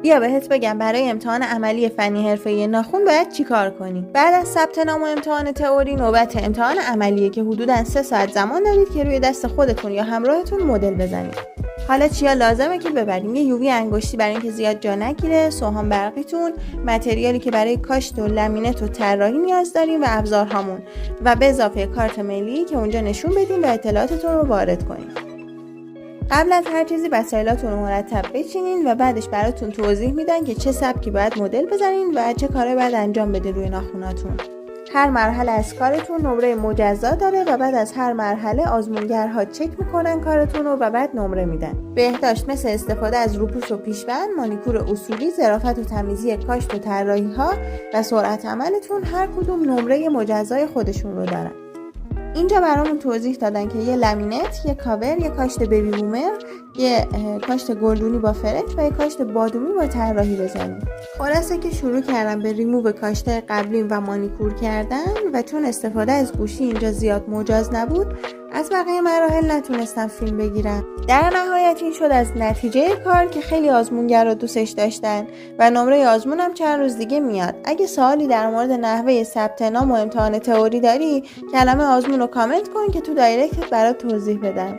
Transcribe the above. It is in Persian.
بیا بهت بگم برای امتحان عملی فنی حرفه‌ای ناخن باید چیکار کنی. بعد از ثبت نام و امتحان تئوری نوبت امتحان عملیه که حدوداً 3 ساعت زمان دارید که روی دست خودتون یا همراهتون مدل بزنید. حالا چیا لازمه که ببریم؟ یه یووی انگشتی برای اینکه زیاد جا نگیره، سوهان برقیتون، متریالی که برای کاشت و لامینت و طراحی نیاز داریم و ابزارهامون و به اضافه کارت ملی که اونجا نشون بدین و اطلاعاتتون رو وارد کنین. قبل از هر چیزی وسایلاتون رو مرتب بچینین و بعدش براتون توضیح میدن که چه سبکی باید مدل بزنین و چه کاری باید انجام بدین روی ناخناتون. هر مرحله از کارتون نمره مجزا داره و بعد از هر مرحله آزمونگرها چک میکنن کارتون رو و بعد نمره میدن. بهداشت مثل استفاده از روپوش و پیشبند، مانیکور اصولی، ظرافت و تمیزی کاشت و طراحی ها و سرعت عملتون هر کدوم نمره مجزای خودشون رو دارن. اینجا برامون توضیح دادن که یه لامینت، یه کاور، یه کاشت بیبی بومر، یه کاشت گلدونی با فرنچ و یه کاشت بادومی با طراحی بزنیم. خلاصه که شروع کردم به ریموو کاشت‌های قبلیم و مانیکور کردن و چون استفاده از گوشی اینجا زیاد مجاز نبود از بقیه مراحل نتونستم فیلم بگیرم. در نهایت این شد از نتیجه کار که خیلی آزمونگرا دوستش داشتن و نمره آزمونم چند روز دیگه میاد. اگه سوالی در مورد نحوه ثبت نام و امتحان تئوری داری کلمه آزمون رو کامنت کن که تو دایرکت برات توضیح بدم.